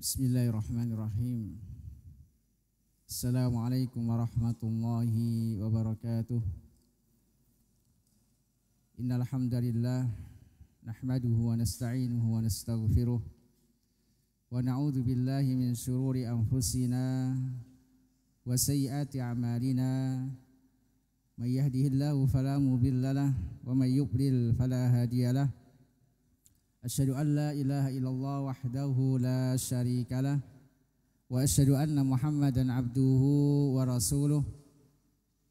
Bismillahirrahmanirrahim. Assalamualaikum warahmatullahi wabarakatuh. Innal hamdalillah nahmaduhu wa nasta'inuhu wa nastaghfiruh wa na'udzu billahi min shururi anfusina wa sayyiati a'malina. May yahdihillahu fala mudilla lahu wa may yudlil fala hadiya lahu. Asyhadu an la ilaha illallah wahdahu la syarika lah wa asyhadu anna Muhammadan abduhu wa rasuluh.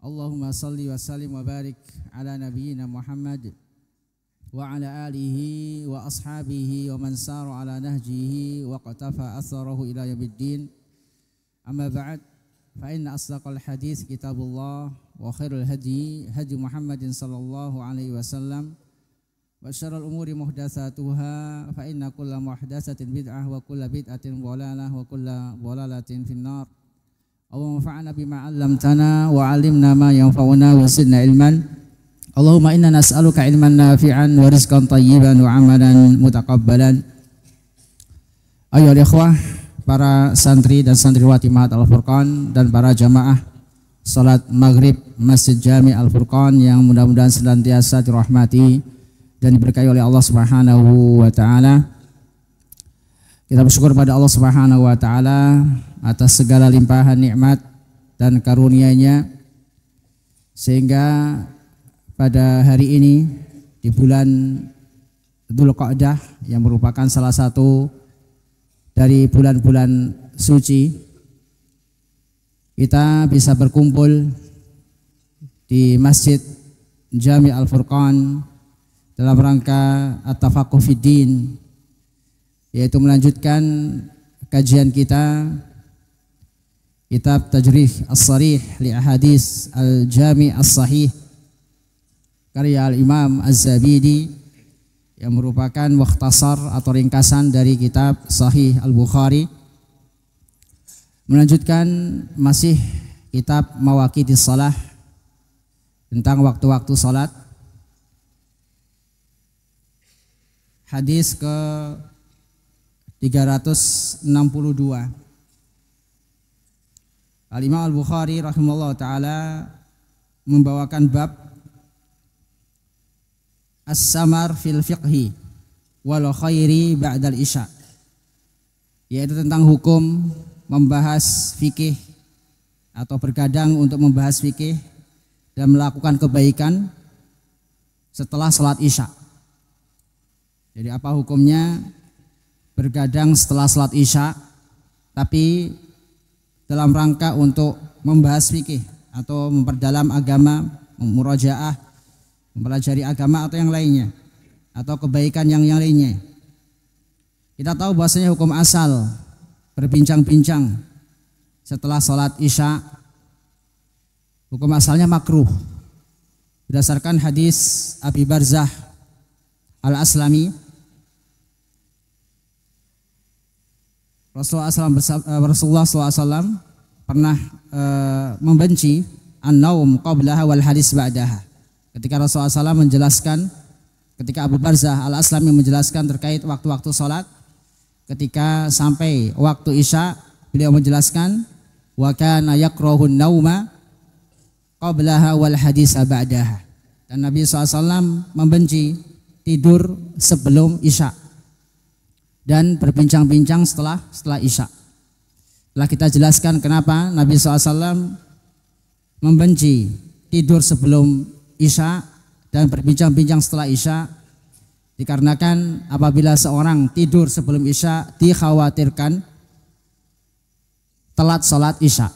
Allahumma salli wa sallim wa barik ala nabiyyina Muhammad wa ala alihi wa ashabihi wa man sara ala nahjihi wa qatafa atharahu ila yaumiddin. Amma ba'd, fa inna asdaqal hadits kitabullah wa khairul hadi hadi Muhammadin sallallahu alaihi wasallam. Wa syarrul umuri muhdatsatuha fa inna kulla muhdatsatin bid'ah wa kulla bid'atin dhalalah wa kulla dhalalatin finnar. Allahumma fa'na bima 'allamtana wa 'allimna ma yanfa'una wa zidna ilman. Allahumma inna nas'aluka ilman nafi'an wa rizqan thayyiban wa 'amalan mutaqabbalan. Ayyuhal ikhwah, para santri dan santriwati Ma'had Al-Furqan dan para jamaah salat maghrib Masjid Jami Al-Furqan yang mudah-mudahan senantiasa dirahmati dan diberkahi oleh Allah Subhanahu wa taala. Kita bersyukur pada Allah Subhanahu wa taala atas segala limpahan nikmat dan karunia-Nya, sehingga pada hari ini di bulan Dzulqa'dah yang merupakan salah satu dari bulan-bulan suci, kita bisa berkumpul di Masjid Jami Al-Furqan dalam rangka at-tafaqquh fiddin, yaitu melanjutkan kajian kita kitab Tajrih As-Sarih li Ahadits Al-Jami' As-Sahih karya Al-Imam Az-Zabidi, yang merupakan mukhtasar atau ringkasan dari kitab Sahih Al-Bukhari. Melanjutkan masih kitab Mawaqitis Shalah tentang waktu-waktu salat. Hadis ke 362. Al-Imam Al-Bukhari rahimahullah ta'ala membawakan bab As-Samar fil fiqhi wal khairi ba'dal isya, yaitu tentang hukum membahas fikih atau bergadang untuk membahas fikih dan melakukan kebaikan setelah salat isya. Jadi apa hukumnya bergadang setelah salat isya, tapi dalam rangka untuk membahas fikih atau memperdalam agama, murajaah, mempelajari agama atau yang lainnya, atau kebaikan yang lainnya. Kita tahu bahwasanya hukum asal berbincang-bincang setelah salat isya, hukum asalnya makruh berdasarkan hadis Abi Barzah Al-Aslami. Rasulullah SAW pernah membenci an-naum qablaha wal hadis ba'daha. Ketika Rasulullah SAW menjelaskan, ketika Abu Barzah Al-Aslami menjelaskan terkait waktu-waktu salat, ketika sampai waktu isya, beliau menjelaskan wa kana yakrahu an-nauma qablaha wal hadis ba'daha. Dan Nabi SAW membenci tidur sebelum isya dan berbincang-bincang setelah isya. Telah kita jelaskan kenapa Nabi SAW membenci tidur sebelum isya dan berbincang-bincang setelah isya, dikarenakan apabila seorang tidur sebelum isya dikhawatirkan telat salat isya,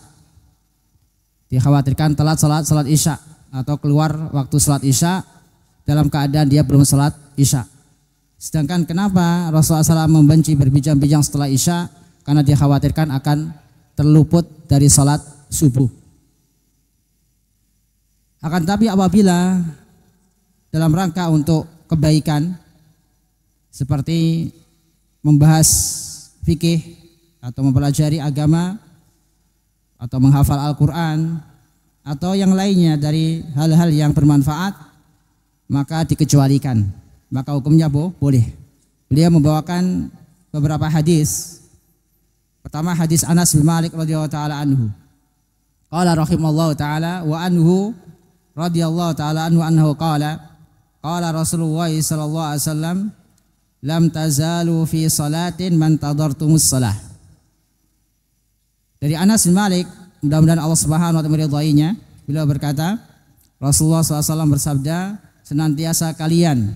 salat isya atau keluar waktu salat isya dalam keadaan dia belum salat isya. Sedangkan kenapa Rasulullah SAW membenci berbincang-bincang setelah isya? Karena dikhawatirkan akan terluput dari salat subuh. Akan tapi apabila dalam rangka untuk kebaikan seperti membahas fikih atau mempelajari agama atau menghafal Al-Quran atau yang lainnya dari hal-hal yang bermanfaat, maka dikecualikan, maka hukumnya boleh. Beliau membawakan beberapa hadis Pertama hadis Anas bin Malik radhiyallahu taala anhu. Qala rahimallahu taala wa anhu radhiyallahu taala anhu qala qala Rasulullah sallallahu alaihi wasallam lam tazalu fi salatin man tadartumus salah. Dari Anas bin Malik, mudah-mudahan Allah Subhanahu wa taala meridainya, beliau berkata, Rasulullah SAW bersabda, senantiasa kalian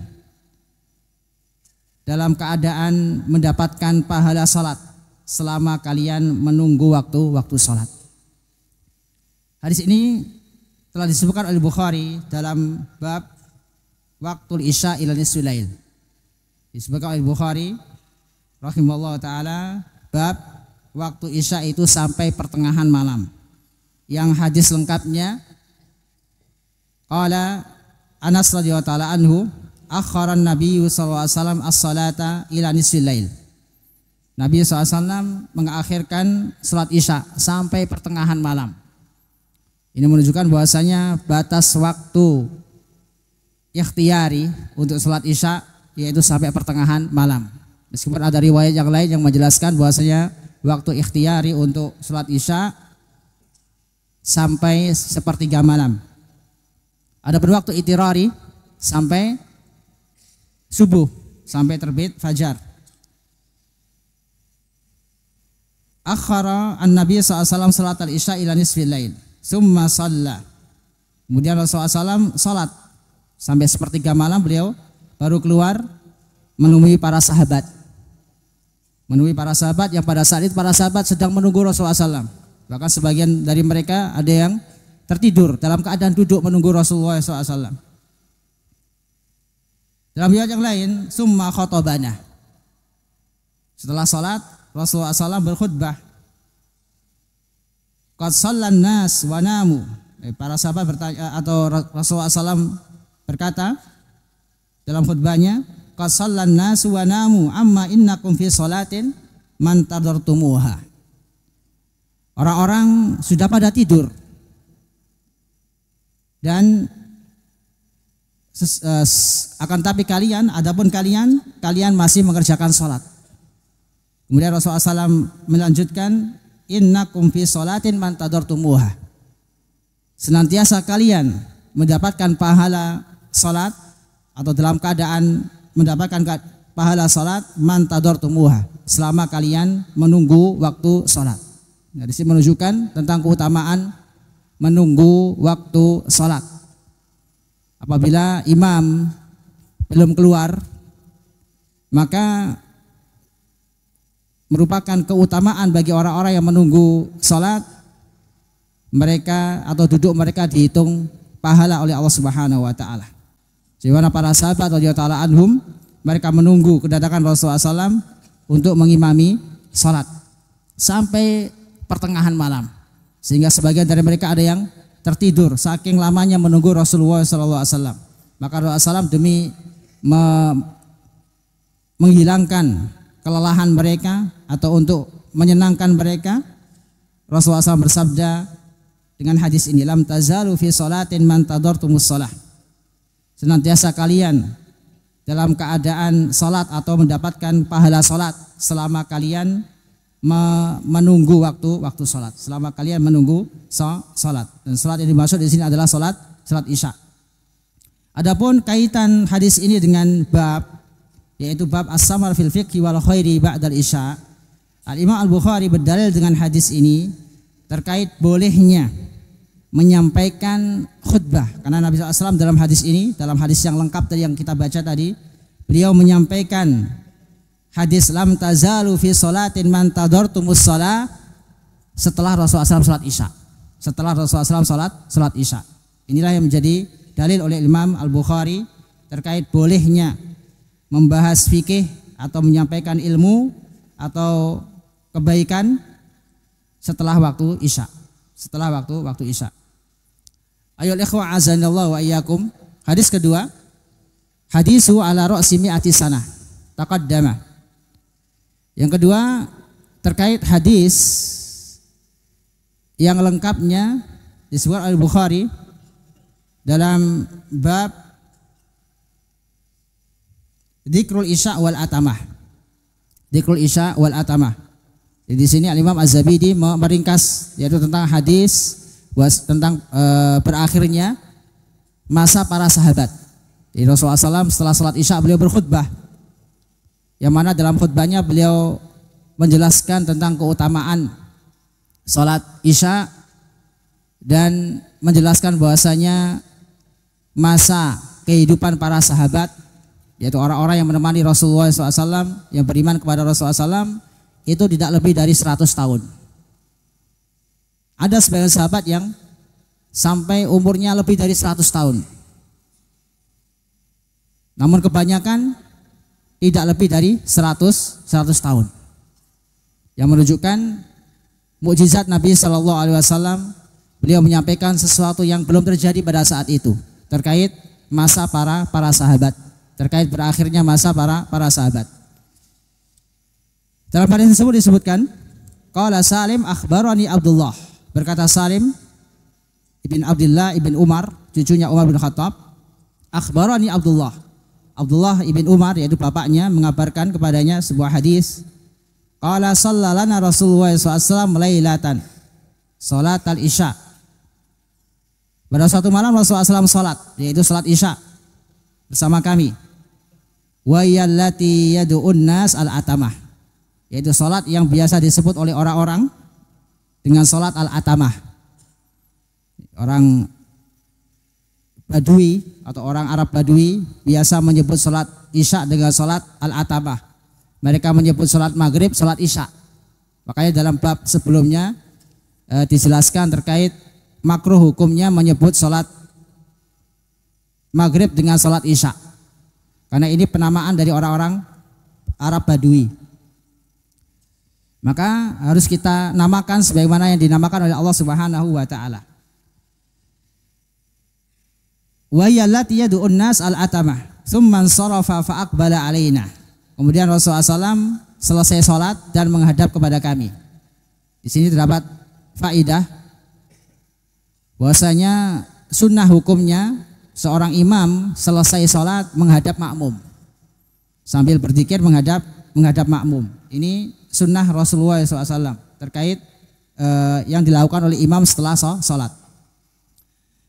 dalam keadaan mendapatkan pahala salat selama kalian menunggu waktu salat. Hadis ini telah disebutkan oleh Bukhari dalam bab waktu isya ila nisfil lail. Disebutkan oleh Bukhari rahimahullah taala bab waktu isya itu sampai pertengahan malam. Yang hadis lengkapnya qala Anas radhiyallahu taala anhu akhara an-nabiy sallallahu alaihi wasallam as-salata ila nisfil lail. Nabi SAW mengakhirkan salat isya sampai pertengahan malam. Ini menunjukkan bahwasanya batas waktu ikhtiyari untuk salat isya yaitu sampai pertengahan malam. Meskipun ada riwayat yang lain yang menjelaskan bahwasanya waktu ikhtiyari untuk salat isya sampai sepertiga malam. Adapun waktu itirari sampai subuh, sampai terbit fajar. Akhara an-nabi SAW salat al-isya ila nisfil lail summa shalla. Kemudian Rasulullah SAW salat sampai sepertiga malam, beliau baru keluar menemui para sahabat. Menemui para sahabat yang pada saat itu para sahabat sedang menunggu Rasulullah SAW. Bahkan sebagian dari mereka ada yang tertidur dalam keadaan duduk menunggu Rasulullah SAW. Dalam riwayat yang lain, summa khotobana. Setelah salat Rasulullah SAW berkhutbah. Qad shallan nas wa namu. Para sahabat bertanya, atau Rasulullah SAW berkata dalam khutbahnya, qad shallan nas wa namu amma innakum fi salatin man tadartumuha. Orang-orang sudah pada tidur dan akan tapi adapun kalian masih mengerjakan salat. Kemudian Rasulullah SAW melanjutkan, innakum fi sholatin man tadartumuha. Senantiasa kalian mendapatkan pahala salat atau dalam keadaan mendapatkan pahala salat man tadartumuha selama kalian menunggu waktu salat. Nah, di sini menunjukkan tentang keutamaan menunggu waktu salat. Apabila imam belum keluar, maka merupakan keutamaan bagi orang-orang yang menunggu salat, mereka atau duduk mereka dihitung pahala oleh Allah Subhanahu wa taala. Sebagaimana para sahabat radhiyallahu taala anhum, mereka menunggu kedatangan Rasulullah SAW untuk mengimami salat sampai pertengahan malam. Sehingga sebagian dari mereka ada yang tertidur saking lamanya menunggu Rasulullah SAW. Maka Rasulullah SAW demi menghilangkan kelelahan mereka atau untuk menyenangkan mereka, Rasulullah SAW bersabda dengan hadis ini, lam tazalu fi salatin man tadartumus shalah. Senantiasa kalian dalam keadaan salat atau mendapatkan pahala salat selama kalian menunggu waktu salat, selama kalian menunggu salat. Dan salat yang dimaksud di sini adalah salat isya. Adapun kaitan hadis ini dengan bab, yaitu bab as-samar fil fiqhi wal khairi ba'dal isya. Al-Imam Al-Bukhari berdalil dengan hadis ini terkait bolehnya menyampaikan khutbah. Karena Nabi SAW dalam hadis ini, dalam hadis yang lengkap tadi yang kita baca tadi, beliau menyampaikan hadis lam tazalu fi sholatin man tadartumus shalah setelah Rasulullah SAW salat isya. Setelah Rasulullah SAW salat isya. Inilah yang menjadi dalil oleh Imam Al-Bukhari terkait bolehnya membahas fikih atau menyampaikan ilmu atau kebaikan setelah waktu isya. Setelah waktu isya. Ayo ikhwah azanillahu wa iyyakum. Hadis kedua, hadisu ala ra'si mi'ati sanah taqaddama. Yang kedua terkait hadis yang lengkapnya disebut oleh Bukhari dalam bab Dzikrul isya wal atamah. Dzikrul isya wal atamah. Jadi di sini Al-Imam Az-Zabidi meringkas yaitu tentang hadis tentang berakhirnya masa para sahabat. Jadi Rasulullah SAW setelah salat Isya beliau berkhutbah, yang mana dalam khutbahnya beliau menjelaskan tentang keutamaan salat Isya dan menjelaskan bahwasanya masa kehidupan para sahabat, yaitu orang-orang yang menemani Rasulullah SAW, yang beriman kepada Rasulullah SAW, itu tidak lebih dari 100 tahun. Ada sebagian sahabat yang sampai umurnya lebih dari 100 tahun. Namun kebanyakan tidak lebih dari 100 tahun. Yang menunjukkan mukjizat Nabi Shallallahu Alaihi Wasallam, beliau menyampaikan sesuatu yang belum terjadi pada saat itu terkait masa para sahabat, terkait berakhirnya masa para sahabat. Dalam hadis tersebut disebutkan, qala Salim akhbarani Abdullah, berkata Salim ibn Abdullah ibn Umar, cucunya Umar bin Khattab, akhbarani Abdullah ibn Umar, yaitu bapaknya, mengabarkan kepadanya sebuah hadis. Qala sallalana Rasulullah SAW lailatan salat al-isya. Pada suatu malam Rasulullah SAW salat, yaitu salat isya bersama kami. Wa yallati yad'un nas al-atamah, yaitu salat yang biasa disebut oleh orang-orang dengan salat al-atamah. Orang Badui atau orang Arab Badui biasa menyebut salat isya dengan salat al-atamah. Mereka menyebut salat maghrib salat isya. Makanya dalam bab sebelumnya dijelaskan terkait makruh hukumnya menyebut salat maghrib dengan salat isya, karena ini penamaan dari orang-orang Arab Badui. Maka harus kita namakan sebagaimana yang dinamakan oleh Allah Subhanahu wa taala. Wa yallati yad'un nas al-atamah tsumma sarafa fa aqbala alaina. Kemudian Rasulullah SAW selesai sholat dan menghadap kepada kami. Di sini terdapat faidah bahwasanya sunnah hukumnya seorang imam selesai sholat menghadap makmum sambil berzikir menghadap makmum. Ini sunnah Rasulullah SAW terkait yang dilakukan oleh imam setelah sholat.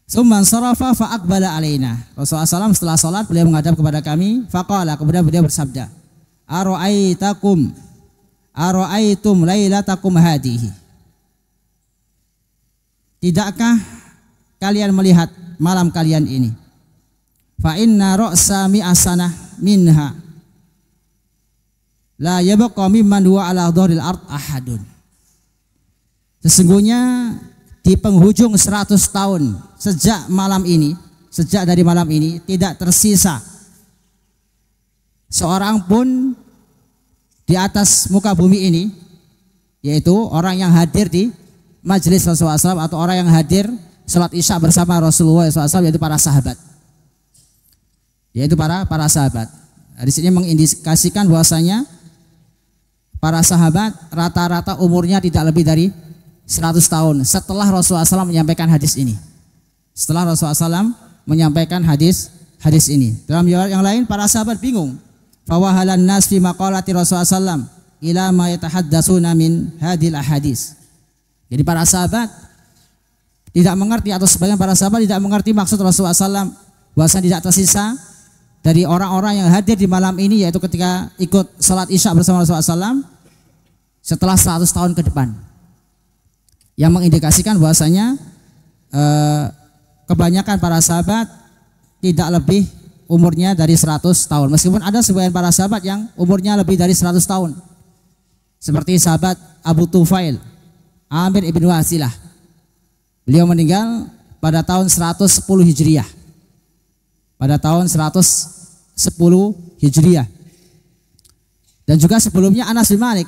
Tsumman sarafa fa aqbala alaina. Rasulullah SAW setelah sholat beliau menghadap kepada kami. Faqala, kemudian beliau bersabda, Ara'aitum lailatakum hadihi. Tidakkah kalian melihat malam kalian ini? Fa inna ra'sa mi'asanah minha la yabqa mimman huwa ala dhahril ard ahadun. Sesungguhnya di penghujung 100 tahun sejak dari malam ini tidak tersisa seorang pun di atas muka bumi ini, yaitu orang yang hadir di majelis Rasulullah SAW atau orang yang hadir salat isya bersama Rasulullah SAW, yaitu para sahabat. Di sini mengindikasikan bahwasanya para sahabat rata-rata umurnya tidak lebih dari 100 tahun setelah Rasulullah SAW menyampaikan hadis ini. Setelah Rasulullah SAW menyampaikan hadis ini. Dalam riwayat yang lain para sahabat bingung. Fawahalan nas fi maqalati Rasulullah SAW ila ma yatahaddatsuna min hadil ahadis. Jadi para sahabat tidak mengerti, atau sebagian para sahabat tidak mengerti maksud Rasulullah SAW bahwasanya tidak tersisa dari orang-orang yang hadir di malam ini, yaitu ketika ikut salat isya bersama Rasulullah SAW setelah 100 tahun ke depan, yang mengindikasikan bahwasanya kebanyakan para sahabat tidak lebih umurnya dari 100 tahun. Meskipun ada sebagian para sahabat yang umurnya lebih dari 100 tahun. Seperti sahabat Abu Tufail, Amir ibn Wasilah. Beliau meninggal pada tahun 110 Hijriah. Dan juga sebelumnya Anas bin Malik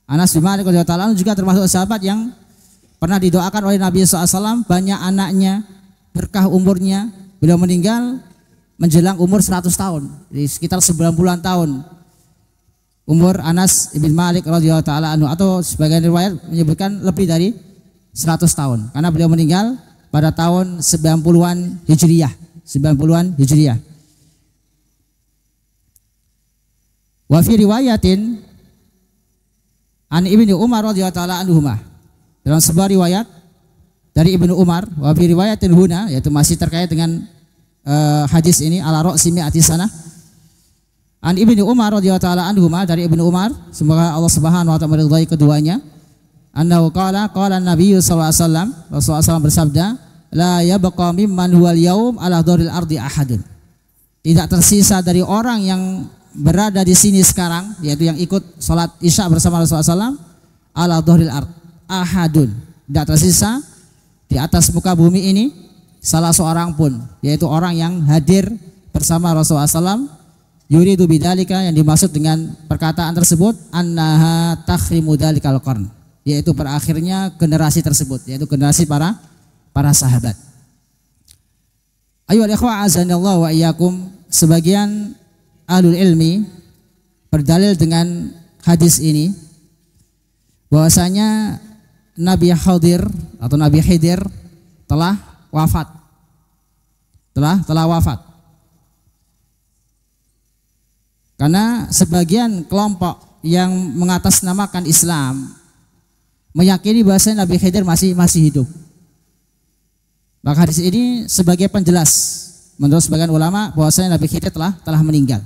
radhiyallahu anhu juga termasuk sahabat yang pernah didoakan oleh Nabi SAW, banyak anaknya, berkah umurnya. Beliau meninggal menjelang umur 100 tahun, jadi sekitar 90-an tahun umur Anas bin Malik radhiyallahu taala anhu, atau sebagian riwayat menyebutkan lebih dari 100 tahun karena beliau meninggal pada tahun 90-an Hijriah. Wa fi riwayatin, an Ibnu Umar radhiyallahu taala anhuma. Dalam sebuah riwayat dari Ibnu Umar, wa fi riwayatin huna, yaitu masih terkait dengan hadis ini ala ra'si mi'ati sanah. An Ibnu Umar radhiyallahu taala anhuma, dari Ibnu Umar, semoga Allah Subhanahu wa taala meridhai keduanya. Annahu qala Nabi sallallahu alaihi wasallam, Rasulullah SAW bersabda, la yabqa mimman huwal yaum ala dhuril ardi ahadun. Tidak tersisa dari orang yang berada di sini sekarang, yaitu yang ikut salat Isya bersama Rasulullah SAW, ala dhuril ard ahadun. Tidak tersisa di atas muka bumi ini salah seorang pun, yaitu orang yang hadir bersama Rasulullah SAW. Yuridu bidzalika, yang dimaksud dengan perkataan tersebut, annaha takhrimu dzalikal qarn, yaitu berakhirnya generasi tersebut, yaitu generasi para sahabat. Ayyuhal ikhwah azanallahu wa iyyakum, sebagian ahlul ilmi berdalil dengan hadis ini bahwasanya Nabi Khidir atau Nabi Khidir telah wafat. Telah wafat. Karena sebagian kelompok yang mengatasnamakan Islam meyakini bahwa Nabi Khidir masih hidup. Maka hadis ini sebagai penjelas menurut sebagian ulama bahwasanya Nabi Khidir telah meninggal.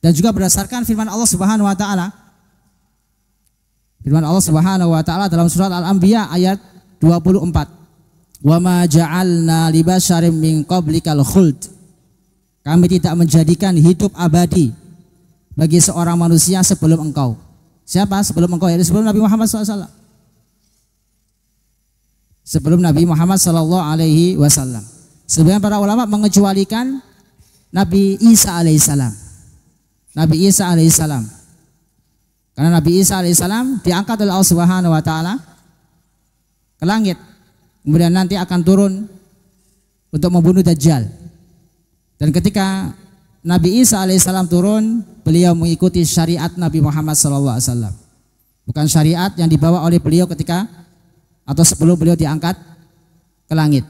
Dan juga berdasarkan firman Allah Subhanahu wa taala. Firman Allah Subhanahu wa taala dalam surat Al-Anbiya ayat 24. Wa ma ja'alna li basyarin min qablikal khuld. Kami tidak menjadikan hidup abadi bagi seorang manusia sebelum engkau. Siapa sebelum engkau? Yaitu sebelum Nabi Muhammad SAW. Sebelum Nabi Muhammad SAW. Sebagian para ulama mengecualikan Nabi Isa alaihissalam. Nabi Isa alaihissalam. Karena Nabi Isa alaihissalam diangkat oleh Allah Subhanahu wa taala ke langit. Kemudian nanti akan turun untuk membunuh Dajjal. Dan ketika Nabi Isa alaihissalam turun, beliau mengikuti syariat Nabi Muhammad SAW. Bukan syariat yang dibawa oleh beliau ketika atau sebelum beliau diangkat ke langit.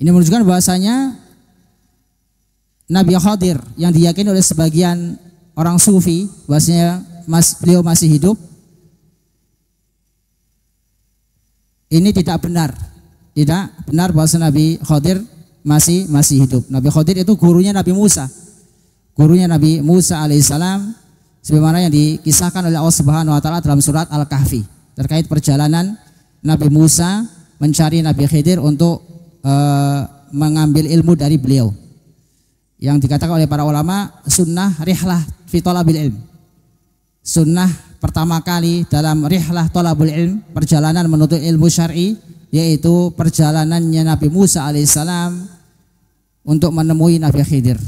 Ini menunjukkan bahwasanya Nabi Khidir yang diyakini oleh sebagian orang sufi bahwasanya beliau masih hidup, ini tidak benar. Tidak benar bahwa Nabi Khidir masih hidup. Nabi Khidir itu gurunya Nabi Musa. Gurunya Nabi Musa alaihissalam, sebagaimana yang dikisahkan oleh Allah Subhanahu wa taala dalam surat Al-Kahfi terkait perjalanan Nabi Musa mencari Nabi Khidir untuk mengambil ilmu dari beliau. Yang dikatakan oleh para ulama sunnah rihlah fi talabil ilm. Sunnah pertama kali dalam rihlah talabul ilm, perjalanan menuntut ilmu syar'i, yaitu perjalanannya Nabi Musa alaihissalam untuk menemui Nabi Khidir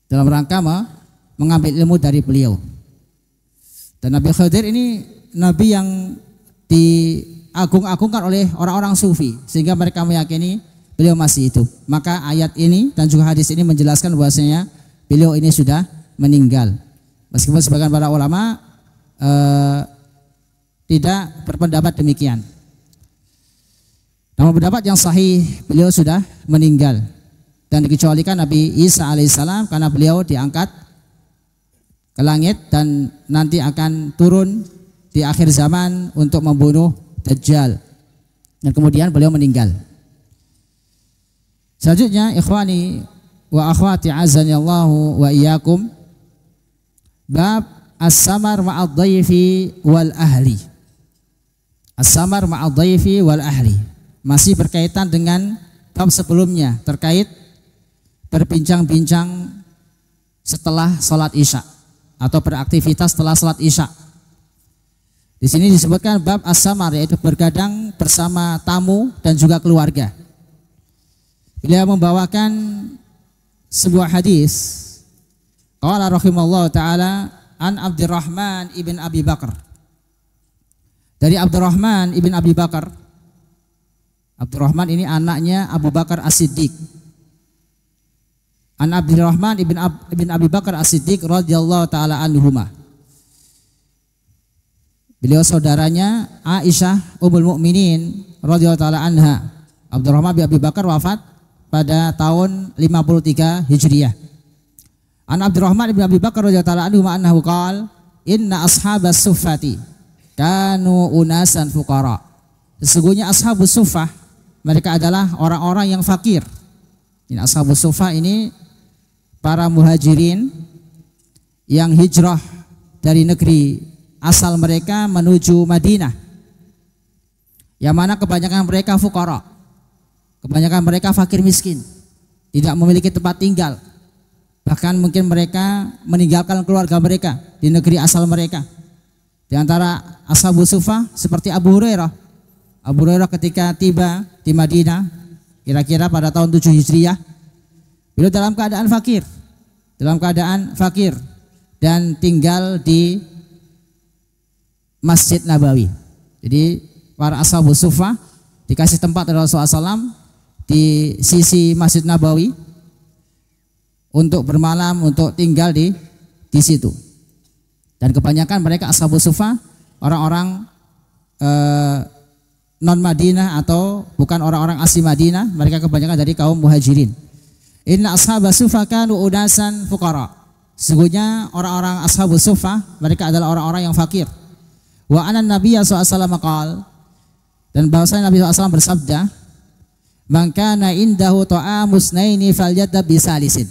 dalam rangka mengambil ilmu dari beliau. Dan Nabi Khidir ini nabi yang diagung-agungkan oleh orang-orang sufi sehingga mereka meyakini beliau masih hidup. Maka ayat ini dan juga hadis ini menjelaskan bahwasanya beliau ini sudah meninggal. Meskipun sebagian para ulama tidak berpendapat demikian. Namun pendapat yang sahih beliau sudah meninggal dan dikecualikan Nabi Isa alaihissalam karena beliau diangkat ke langit dan nanti akan turun di akhir zaman untuk membunuh Dajjal. Dan kemudian beliau meninggal. Selanjutnya ikhwani wa akhwati azanillahu wa iyyakum, bab as-samar ma'ad dhaifi wal ahli. As-samar ma'ad dhaifi wal ahli masih berkaitan dengan bab sebelumnya terkait berbincang-bincang setelah sholat Isya atau beraktivitas setelah sholat Isya. Di sini disebutkan bab as-samar, yaitu bergadang bersama tamu dan juga keluarga. Beliau membawakan sebuah hadis. Qala rahimallahu taala an Abdurrahman ibn Abi Bakar. Dari Abdurrahman ibn Abi Bakar. Abdurrahman ini anaknya Abu Bakar As-Siddiq. An Abdurrahman ibn Abi Bakar As-Siddiq radhiyallahu taala anhuma. Beliau saudaranya Aisyah Ummul Mukminin radhiyallahu taala anha. Abdurrahman bin Abi Bakar wafat pada tahun 53 Hijriah. An Abdurrahman bin Abi Bakar radhiyallahu taala anhu annahu qala inna ashabas suffati kanu unasan fuqara. Sesungguhnya ashabus suffah mereka adalah orang-orang yang fakir. Ini ashabus suffah ini para muhajirin yang hijrah dari negeri asal mereka menuju Madinah, yang mana kebanyakan mereka fuqara, kebanyakan mereka fakir miskin, tidak memiliki tempat tinggal, bahkan mungkin mereka meninggalkan keluarga mereka di negeri asal mereka. Di antara ashabus suffah seperti Abu Hurairah. Abu Hurairah ketika tiba di Madinah kira-kira pada tahun 7 Hijriah, beliau dalam keadaan fakir dan tinggal di Masjid Nabawi. Jadi para ashabus suffah dikasih tempat oleh Rasulullah SAW di sisi Masjid Nabawi untuk bermalam, untuk tinggal di situ. Dan kebanyakan mereka ashabus suffah orang-orang non Madinah atau bukan orang-orang asli Madinah, mereka kebanyakan dari kaum muhajirin. Inna ashabas suffah kanu unasan fuqara. Sesungguhnya orang-orang ashabus suffah mereka adalah orang-orang yang fakir. Wa anan nabiyya sallallahu alaihi dan bahwasanya Nabi SAW bersabda, man kana indahu ta'amus naini falyadab bisalisin.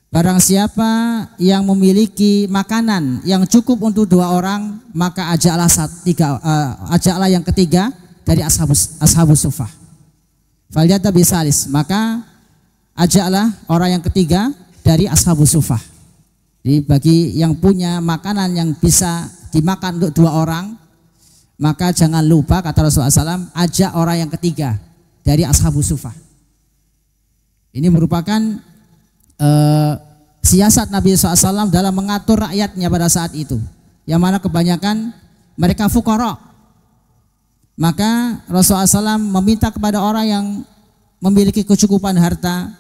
Barang siapa yang memiliki makanan yang cukup untuk 2 orang, maka ajaklah yang ketiga dari ashabus suffah. Falyadab bisalis, maka ajaklah orang yang ketiga dari ashabus suffah. Jadi bagi yang punya makanan yang bisa dimakan untuk 2 orang, maka jangan lupa, kata Rasulullah SAW, ajak orang yang ketiga dari ashabus suffah. Ini merupakan siasat Nabi SAW dalam mengatur rakyatnya pada saat itu, yang mana kebanyakan mereka fuqara. Maka Rasulullah SAW meminta kepada orang yang memiliki kecukupan harta,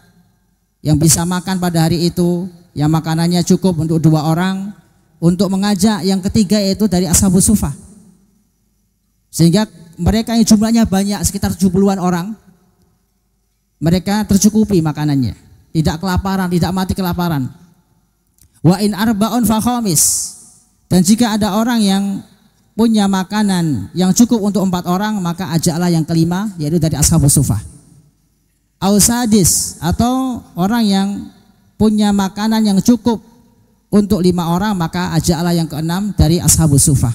yang bisa makan pada hari itu, yang makanannya cukup untuk 2 orang, untuk mengajak yang ketiga yaitu dari ashabus suffah. Sehingga mereka yang jumlahnya banyak, sekitar 70-an orang, mereka tercukupi makanannya, tidak kelaparan, tidak mati kelaparan. Wa in arba'un fa khamis, dan jika ada orang yang punya makanan yang cukup untuk 4 orang, maka ajaklah yang kelima yaitu dari ashabus suffah. Au sadis, atau orang yang punya makanan yang cukup untuk 5 orang, maka ajaklah yang keenam dari ashabus suffah.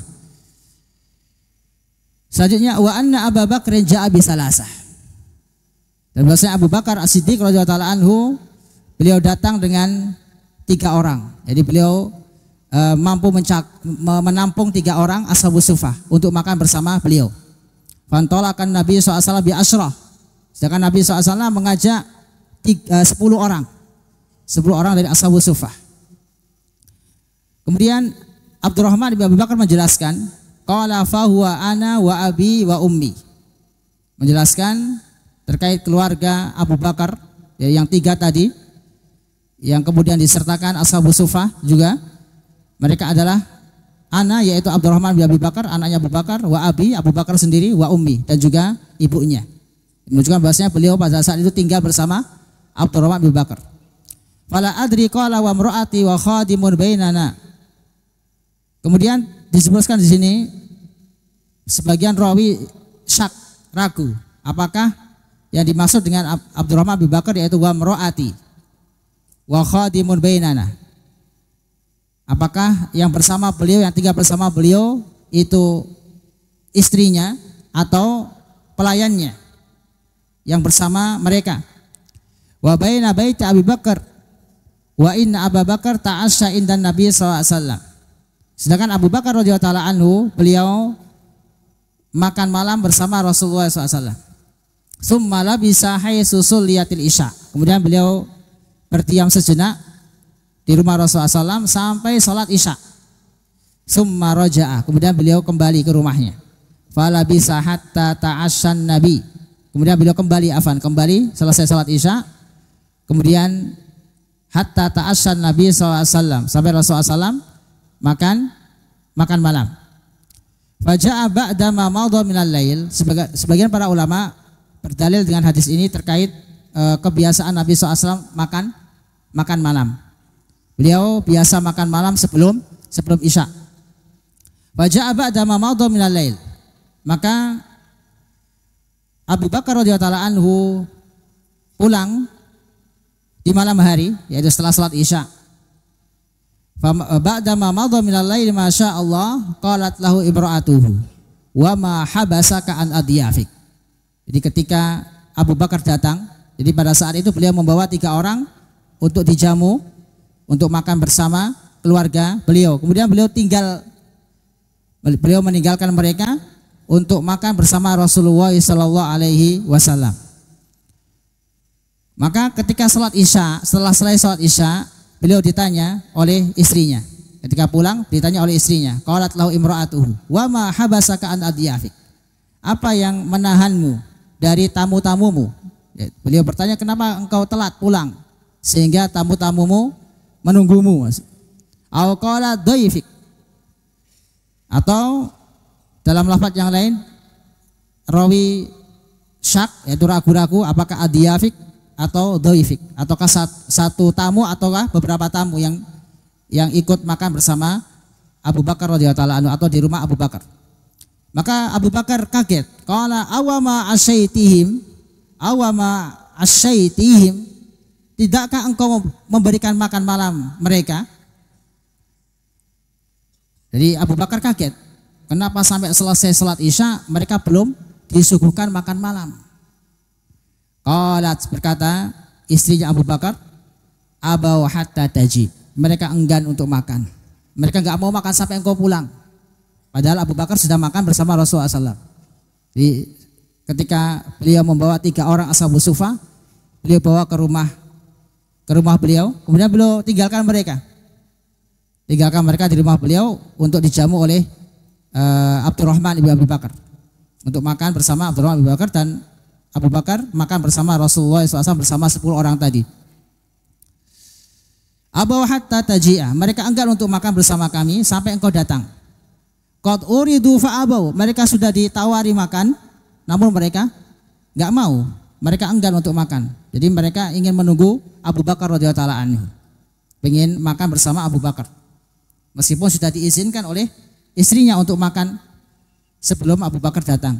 Selanjutnya wa anna Abu Bakar ja'a bisalasah. Dan bahwasanya Abu Bakar As-Siddiq radhiyallahu anhu, beliau datang dengan 3 orang. Jadi beliau mampu menampung 3 orang ashabus suffah untuk makan bersama beliau. Fantolakan Nabi SAW bi asyrah. Sedangkan Nabi SAW mengajak 10 orang. 10 orang dari ashabus suffah. Kemudian Abdurrahman bin Abu Bakar menjelaskan, qala fa huwa ana wa abi wa ummi. Menjelaskan terkait keluarga Abu Bakar, ya, yang 3 tadi, yang kemudian disertakan ashabus suffah juga. Mereka adalah ana, yaitu Abdurrahman bin Abu Bakar, anaknya Abu Bakar, wa abi, Abu Bakar sendiri, wa ummi, dan juga ibunya. Menunjukkan bahasanya beliau pada saat itu tinggal bersama Abdurrahman bin Abu Bakar. Fala adri qala wa imraati wa khadimun bainana. Kemudian disebutkan di sini sebagian rawi syak, ragu, apakah yang dimaksud dengan Abdurrahman bin Abu Bakar yaitu wa imraati wa khadimun bainana. Apakah yang bersama beliau, yang tinggal bersama beliau itu istrinya atau pelayannya yang bersama mereka. Wa baina baiti Abi Bakar wa inna Abu Bakar ta'asya indan Nabi SAW. Sedangkan Abu Bakar radhiyallahu anhu, beliau makan malam bersama Rasulullah SAW. Summa labisa haitsu sulliyatil isya. Kemudian beliau berdiam sejenak di rumah Rasulullah SAW sampai sholat isya. Summa raja'a. Kemudian beliau kembali ke rumahnya. Fala bisa hatta ta'asyan Nabi. Kemudian beliau kembali selesai sholat isya. Kemudian hatta ta'asyan Nabi SAW, sampai Rasulullah SAW makan malam. Faja'a ba'da ma madha minal lail. Sebagian para ulama berdalil dengan hadis ini terkait kebiasaan Nabi SAW makan malam. Beliau biasa makan malam sebelum sebelum Isya. Faja'a ba'da ma madha minal lail. Maka Abu Bakar radhiyallahu taala anhu pulang di malam hari, yaitu setelah salat Isya. Ba'da ma madha minal lail masya Allah qalat lahu imra'atuhu wa ma habasaka an adyafik. Jadi ketika Abu Bakar datang, jadi pada saat itu beliau membawa 3 orang untuk dijamu, untuk makan bersama keluarga beliau. Kemudian beliau meninggalkan mereka untuk makan bersama Rasulullah sallallahu alaihi wasallam. Maka ketika salat Isya, setelah selesai salat Isya, beliau ditanya oleh istrinya. Ketika pulang ditanya oleh istrinya, qalat lahu imra'atuhu wa ma habasaka an adyafik. Apa yang menahanmu dari tamu-tamumu? Beliau bertanya, kenapa engkau telat pulang sehingga tamu-tamumu menunggumu? Aw qala dhaifik. Atau dalam lafaz yang lain rawi syak, yaitu ragu-ragu apakah adyafik atau dhaifik, ataukah satu tamu ataukah beberapa tamu yang ikut makan bersama Abu Bakar radhiyallahu taala anhu atau di rumah Abu Bakar. Maka Abu Bakar kaget. Qala awama asyaitihim, tidakkah engkau memberikan makan malam mereka? Jadi Abu Bakar kaget. Kenapa sampai selesai salat Isya mereka belum disuguhkan makan malam? Qalat, berkata istrinya Abu Bakar, abau hatta taji. Mereka enggan untuk makan. Mereka enggak mau makan sampai engkau pulang. Padahal Abu Bakar sudah makan bersama Rasulullah SAW. Jadi ketika beliau membawa 3 orang ashabus sufa, beliau bawa ke rumah beliau, kemudian beliau tinggalkan mereka di rumah beliau untuk dijamu oleh Abdurrahman ibn Abi Bakar, untuk makan bersama Abdurrahman ibn Abi Bakar, dan Abu Bakar makan bersama Rasulullah SAW bersama 10 orang tadi. Abaw hatta taji'ah, mereka enggan untuk makan bersama kami sampai engkau datang. Qad uridu fa'abau, mereka sudah ditawari makan namun mereka enggak mau, mereka enggan untuk makan. Jadi mereka ingin menunggu Abu Bakar radhiyallahu taala anhu, ingin makan bersama Abu Bakar. Meskipun sudah diizinkan oleh istrinya untuk makan sebelum Abu Bakar datang.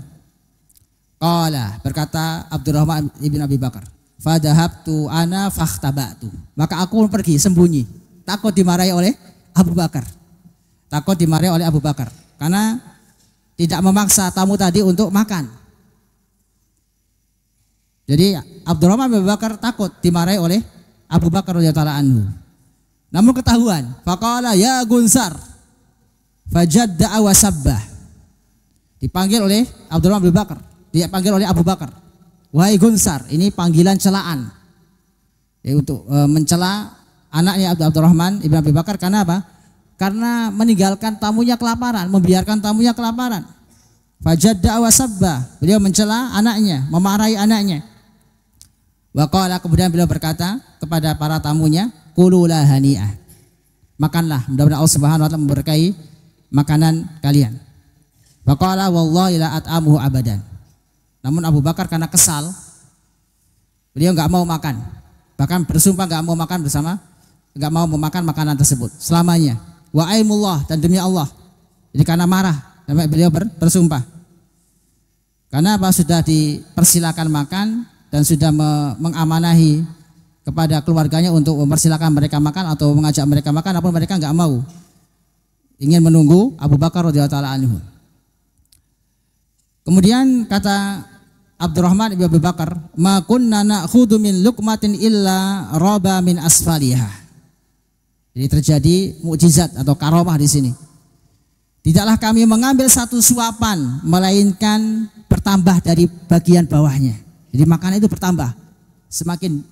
Qala, berkata Abdurrahman ibn Abi Bakar, fadhahabtu ana fakhtabatu. Maka aku pergi sembunyi, takut dimarahi oleh Abu Bakar. Takut dimarahi oleh Abu Bakar karena tidak memaksa tamu tadi untuk makan. Jadi Abdurrahman bin Abi Bakar takut dimarahi oleh Abu Bakar radhiyallahu anhu. Namun ketahuan, faqala ya Gunsar fajadda wa sabbah. Dipanggil oleh Abdurrahman bin Abi Bakar, dia panggil oleh Abu Bakar. Wahai Gunsar, ini panggilan celaan. Untuk mencela anaknya Abdurrahman ibn Abi Bakar karena apa? Karena meninggalkan tamunya kelaparan, membiarkan tamunya kelaparan. Fajadda wa sabbah, beliau mencela anaknya, memarahi anaknya. Wa qala, kemudian beliau berkata kepada para tamunya, qulu la hani'ah. Makanlah, mudah-mudahan Allah Subhanahu wa taala memberkahi makanan kalian. Wa qala wallahi la at'amuhu abadan. Namun Abu Bakar karena kesal, beliau enggak mau makan. Bahkan bersumpah enggak mau makan bersama, enggak mau memakan makanan tersebut selamanya. Wa aimullah, dan demi Allah. Jadi karena marah sampai beliau bersumpah. Karena apa? Sudah dipersilakan makan dan sudah mengamanahi kepada keluarganya untuk mempersilakan mereka makan atau mengajak mereka makan, namun mereka enggak mau. Ingin menunggu Abu Bakar radhiyallahu taala anhu. Kemudian kata Abdurrahman ibn Abi Bakar, ma kunna na'khudhu min luqmatin illa raba min asfaliha. Jadi terjadi mukjizat atau karomah di sini. Tidaklah kami mengambil satu suapan melainkan bertambah dari bagian bawahnya. Jadi makanan itu bertambah. Semakin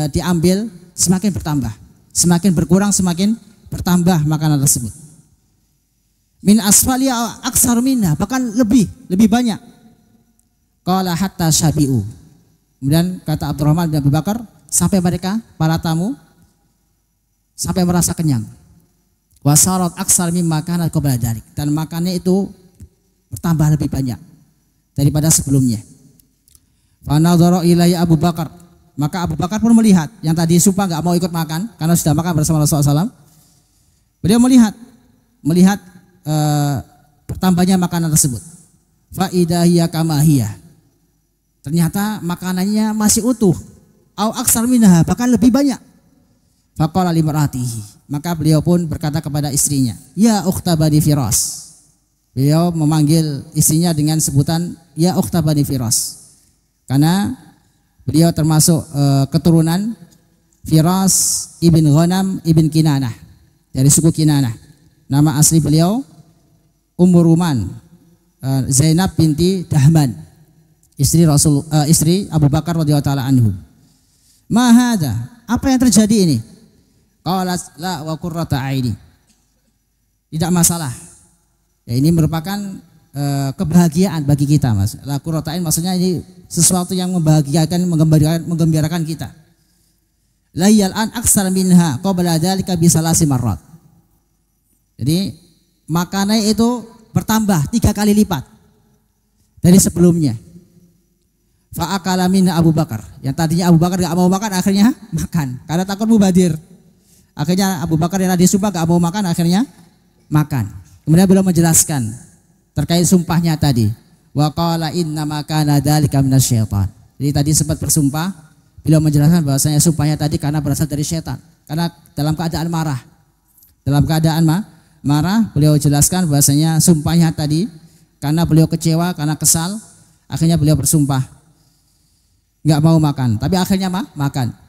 diambil semakin bertambah. Semakin berkurang semakin bertambah makanan tersebut. Min asfaliha aksar minha, bahkan lebih banyak. Qala hatta syabi'u. Kemudian kata Abdurrahman bin Abi Bakar, sampai mereka para tamu sampai merasa kenyang. Wasarat aksar mimma kana qabla dzalik, dan makannya itu bertambah lebih banyak daripada sebelumnya. Fa nadhara ilayya Abu Bakar, maka Abu Bakar pun melihat yang tadi sumpah enggak mau ikut makan karena sudah makan bersama Rasulullah SAW. Beliau melihat melihat bertambahnya makanan tersebut. Fa idza hiya kama hiya. Ternyata makanannya masih utuh. Au aksar minha, bahkan lebih banyak. Faqala limra'atihi, maka beliau pun berkata kepada istrinya, ya ukhta bani Firas. Beliau memanggil istrinya dengan sebutan ya ukhta bani Firas, karena beliau termasuk keturunan Firas ibn Ghanam ibn Kinanah, dari suku Kinanah. Nama asli beliau Ummu Ruman Zainab binti Dahman, istri Abu Bakar radhiyallahu taala anhu. Ma hadza, apa yang terjadi ini? Qalat la wa qurrata aini. Tidak masalah. Ya, ini merupakan kebahagiaan bagi kita, Mas. La qurrata ain maksudnya ini sesuatu yang membahagiakan, menggembirakan kita. La yal an aksar minha qabla dzalika bi salasi marrat. Jadi makanan itu bertambah 3 kali lipat dari sebelumnya. Fa akala minha Abu Bakar. Yang tadinya Abu Bakar enggak mau makan, akhirnya makan karena takut mubadir. Akhirnya Abu Bakar yang tadi sumpah gak mau makan, akhirnya makan. Kemudian beliau menjelaskan terkait sumpahnya tadi. Wa qala inna ma kana dzalika minasyaitan. Jadi tadi sempat bersumpah, beliau menjelaskan bahwasanya sumpahnya tadi karena berasal dari setan. Karena dalam keadaan marah. Dalam keadaan marah, beliau jelaskan bahwasanya sumpahnya tadi karena beliau kecewa, karena kesal, akhirnya beliau bersumpah gak mau makan. Tapi akhirnya makan.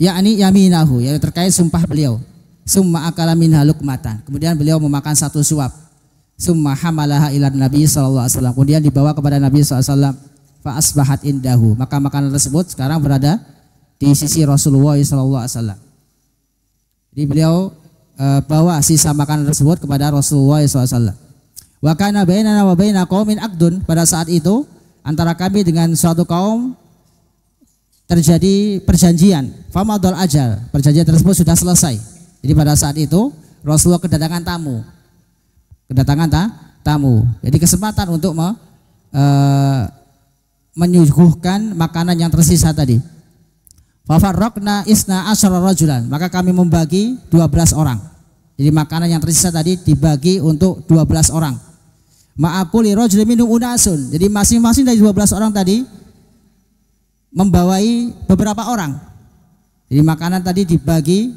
Yakni yaminahu, yaitu terkait sumpah beliau. Summa akala minha luqmatan. Kemudian beliau memakan 1 suap. Summa hamalaha ila Nabi sallallahu alaihi wasallam. Kemudian dibawa kepada Nabi sallallahu alaihi wasallam. Fa asbahat indahu. Maka makanan tersebut sekarang berada di sisi Rasulullah sallallahu alaihi wasallam. Jadi beliau bawa sisa makanan tersebut kepada Rasulullah sallallahu alaihi wasallam. Wa kana bainana wa baina qaumin aqdun. Pada saat itu antara kami dengan suatu kaum terjadi perjanjian, famadul ajal, perjanjian tersebut sudah selesai. Jadi pada saat itu Rasulullah kedatangan tamu. Jadi kesempatan untuk menyuguhkan makanan yang tersisa tadi. Fafarraqna isna asyara rajulan, maka kami membagi 12 orang. Jadi makanan yang tersisa tadi dibagi untuk 12 orang. Ma'akuli rajulin minhum unasun. Jadi masing-masing dari 12 orang tadi membawai beberapa orang. Jadi makanan tadi dibagi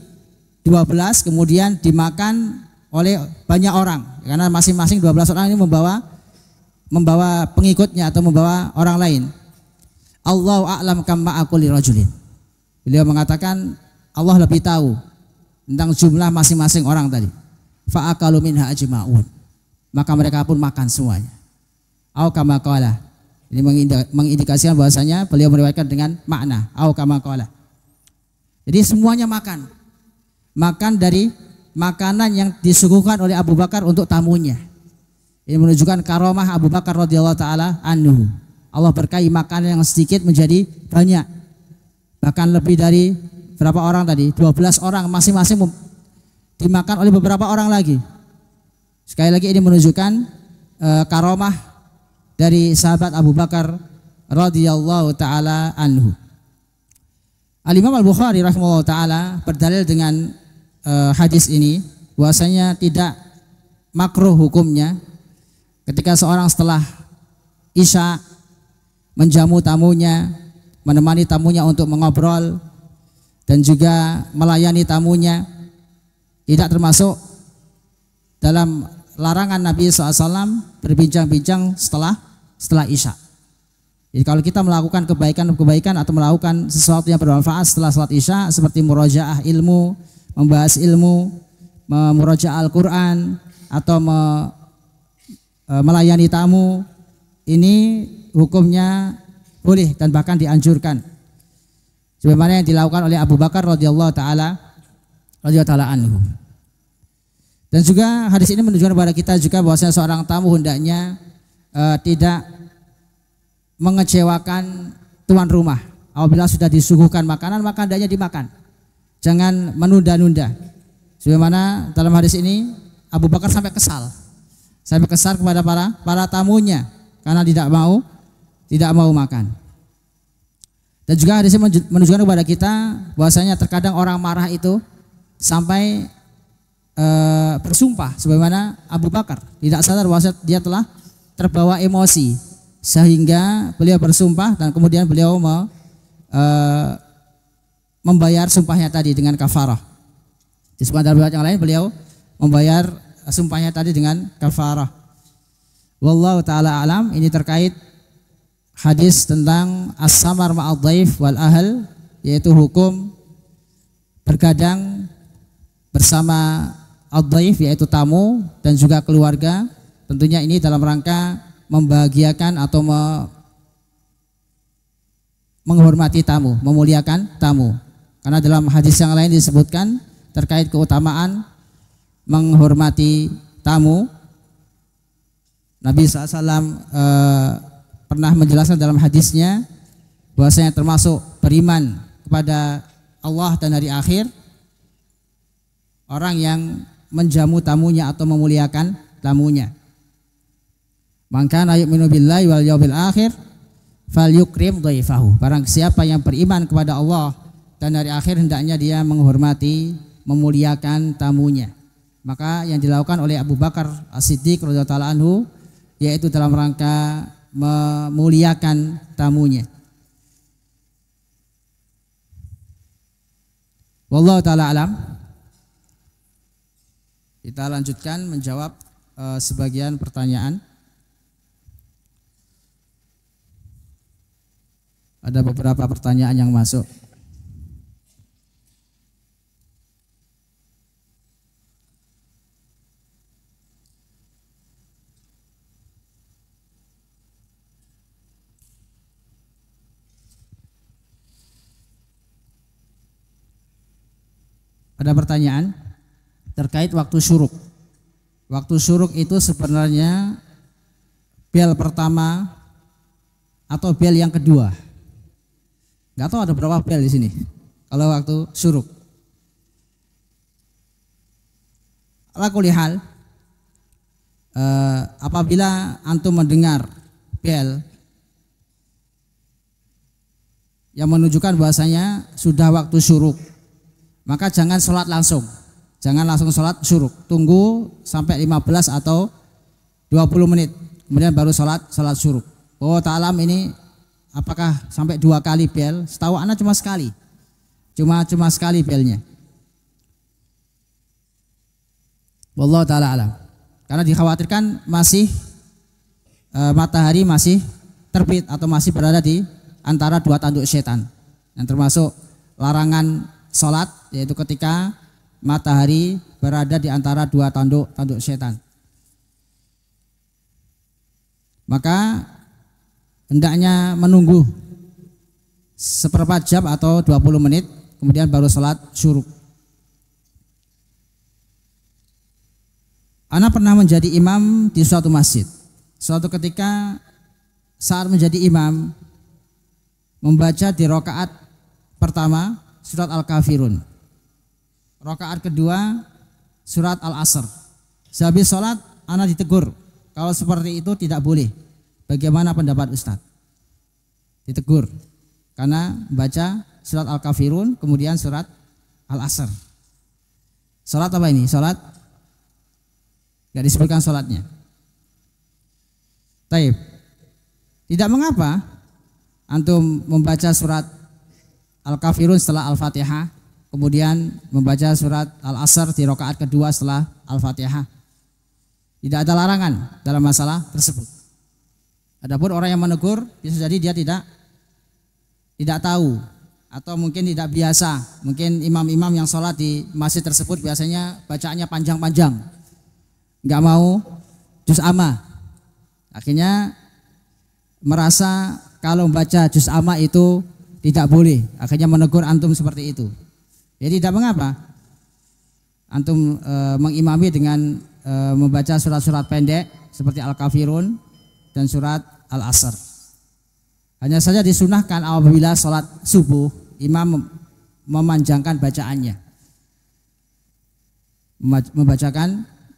12, kemudian dimakan oleh banyak orang. Karena masing-masing 12 orang ini membawa pengikutnya atau membawa orang lain. Allahu a'lam kam ma'akuli rajulin. Beliau mengatakan Allah lebih tahu tentang jumlah masing-masing orang tadi. Fa'akalu minha ajma'un. Maka mereka pun makan semuanya. Au kama qala. Ini mengindikasikan bahwasanya beliau meriwayatkan dengan makna au kama qala. Jadi semuanya makan dari makanan yang disuguhkan oleh Abu Bakar untuk tamunya. Ini menunjukkan karomah Abu Bakar radhiyallahu taala anhu. Allah berkahi makanan yang sedikit menjadi banyak. Bahkan lebih dari berapa orang tadi? 12 orang masing-masing dimakan oleh beberapa orang lagi. Sekali lagi ini menunjukkan karomah dari sahabat Abu Bakar radhiyallahu taala anhu. Al-Imam Al-Bukhari rahimahullah taala berdalil dengan hadis ini bahwasanya tidak makruh hukumnya ketika seorang setelah Isya menjamu tamunya, menemani tamunya untuk mengobrol dan juga melayani tamunya, tidak termasuk dalam larangan Nabi SAW berbincang-bincang setelah Isya. Jadi kalau kita melakukan kebaikan atau melakukan sesuatu yang bermanfaat setelah salat Isya seperti murojaah ilmu, membahas ilmu, memurojaah Al-Quran atau melayani tamu, ini hukumnya boleh dan bahkan dianjurkan. Sebagaimana yang dilakukan oleh Abu Bakar radhiyallahu taala anhu. Dan juga hadis ini menunjukkan kepada kita juga bahwasanya seorang tamu hendaknya tidak mengecewakan tuan rumah. Apabila sudah disuguhkan makanan, maka hendaknya dimakan. Jangan menunda-nunda. Sebagaimana dalam hadis ini Abu Bakar sampai kesal kepada para tamunya karena tidak mau makan. Dan juga hadis ini menunjukkan kepada kita bahwasanya terkadang orang marah itu sampai bersumpah sebagaimana Abu Bakar tidak sadar bahwa dia telah terbawa emosi sehingga beliau bersumpah dan kemudian beliau membayar sumpahnya tadi dengan kafarah. Di sebuah riwayat yang lain beliau membayar sumpahnya tadi dengan kafarah. Wallahu taala alam. Ini terkait hadis tentang as-samar ma'ad dhaif wal ahl, yaitu hukum bergadang bersama ad-dhaif yaitu tamu dan juga keluarga. Tentunya ini dalam rangka membahagiakan atau menghormati tamu, memuliakan tamu. Karena dalam hadis yang lain disebutkan terkait keutamaan menghormati tamu. Nabi SAW pernah menjelaskan dalam hadisnya bahwasanya termasuk beriman kepada Allah dan hari akhir orang yang menjamu tamunya atau memuliakan tamunya. Maka yu'minu billahi wal yawmil akhir falyukrim dhaifahu. Barang siapa yang beriman kepada Allah dan hari akhir hendaknya dia menghormati, memuliakan tamunya. Maka yang dilakukan oleh Abu Bakar As-Siddiq radhiyallahu anhu yaitu dalam rangka memuliakan tamunya. Wallahu taala alam. Kita lanjutkan menjawab sebagian pertanyaan. Ada beberapa pertanyaan yang masuk. Ada pertanyaan terkait waktu syuruk. Waktu syuruk itu sebenarnya bel pertama atau bel yang kedua? Nggak tahu ada berapa bel di sini. Kalau waktu syuruk. Ala kulli hal, apabila antum mendengar bel yang menunjukkan bahwasanya sudah waktu syuruk, maka jangan sholat langsung. Jangan langsung sholat syuruk. Tunggu sampai 15 atau 20 menit. Kemudian baru sholat syuruk. Oh ta'alam ini apakah sampai 2 kali bel? Setahu anak cuma sekali. Cuma sekali belnya. Wallahu ta'ala alam. Karena dikhawatirkan masih matahari masih terbit atau masih berada di antara 2 tanduk setan. Yang termasuk larangan sholat yaitu ketika matahari berada di antara 2 tanduk setan. Maka hendaknya menunggu seperempat jam atau 20 menit kemudian baru sholat syuruk. Ana pernah menjadi imam di suatu masjid. Suatu ketika saat menjadi imam membaca di rakaat pertama surat Al-Kafirun, rakaat kedua surat Al-Asr. Sehabis sholat ana ditegur, kalau seperti itu tidak boleh. Bagaimana pendapat Ustaz? Ditegur karena membaca surat Al-Kafirun kemudian surat Al-Asr. Sholat apa ini? Sholat gak disebutkan sholatnya. Taib. Tidak mengapa antum membaca surat Al-Kafirun setelah Al-Fatihah, kemudian membaca surat Al-Asr di rakaat kedua setelah Al-Fatihah. Tidak ada larangan dalam masalah tersebut. Adapun orang yang menegur bisa jadi dia tidak tahu atau mungkin tidak biasa. Mungkin imam-imam yang sholat di masjid tersebut biasanya bacaannya panjang-panjang, nggak mau juz amma. Akhirnya merasa kalau membaca juz amma itu tidak boleh, akhirnya menegur antum seperti itu. Jadi tidak mengapa antum mengimami dengan membaca surat-surat pendek seperti Al-Kafirun dan surat Al-Asr. Hanya saja disunahkan apabila sholat subuh imam memanjangkan bacaannya,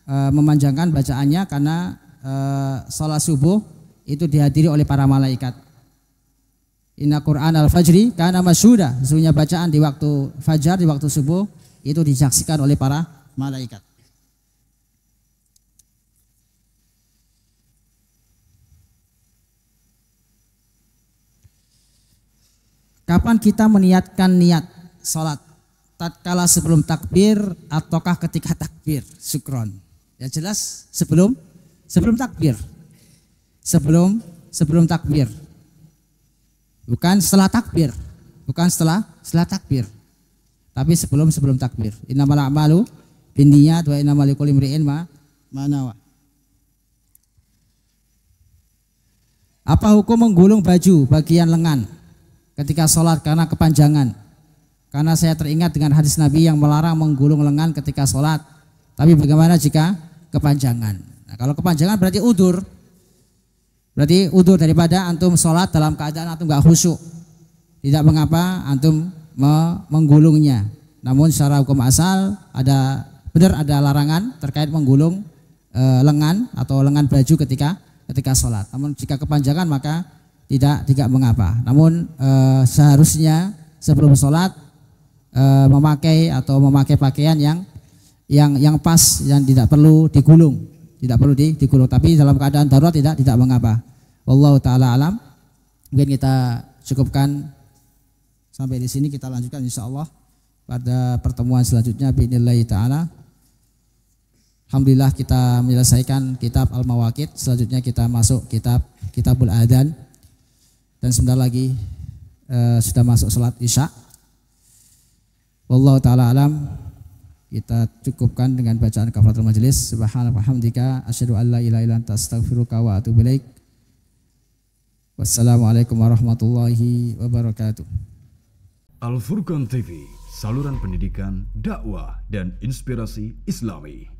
memanjangkan bacaannya karena sholat subuh itu dihadiri oleh para malaikat. Inna Qur'an al-fajri kana masyhuda. Sesungguhnya bacaan di waktu fajar, di waktu subuh itu disaksikan oleh para malaikat. Kapan kita meniatkan niat sholat? Tatkala sebelum takbir ataukah ketika takbir? Syukron. Ya jelas sebelum takbir. Sebelum takbir. Bukan setelah takbir. Bukan setelah takbir. Tapi sebelum takbir. Innamal a'malu binniyat wa innamal likulli imri'in ma nawa. Apa hukum menggulung baju bagian lengan ketika sholat karena kepanjangan? Karena saya teringat dengan hadis Nabi yang melarang menggulung lengan ketika sholat. Tapi bagaimana jika kepanjangan? Nah, kalau kepanjangan berarti udur. Berarti udur daripada antum sholat dalam keadaan antum gak khusyuk. Tidak mengapa antum menggulungnya. Namun secara hukum asal ada larangan terkait menggulung lengan atau lengan baju ketika sholat. Namun jika kepanjangan maka tidak mengapa. Namun seharusnya sebelum sholat memakai pakaian yang pas, yang tidak perlu digulung, tapi dalam keadaan darurat tidak mengapa. Wallahu taala alam. Mungkin kita cukupkan sampai di sini, kita lanjutkan insyaallah pada pertemuan selanjutnya biidznillah taala. Alhamdulillah kita menyelesaikan kitab Al-Mawaqit. Selanjutnya kita masuk kitabul adzan. Dan sebentar lagi sudah masuk salat Isya. Wallahu taala alam. Kita cukupkan dengan bacaan kafaratul majelis. Subhanaka wa hamdika asyhadu an la ilaha illa anta astaghfiruka wa atubu ilaik. Wassalamualaikum warahmatullahi wabarakatuh. Al Furqan TV, saluran pendidikan, dakwah dan inspirasi Islami.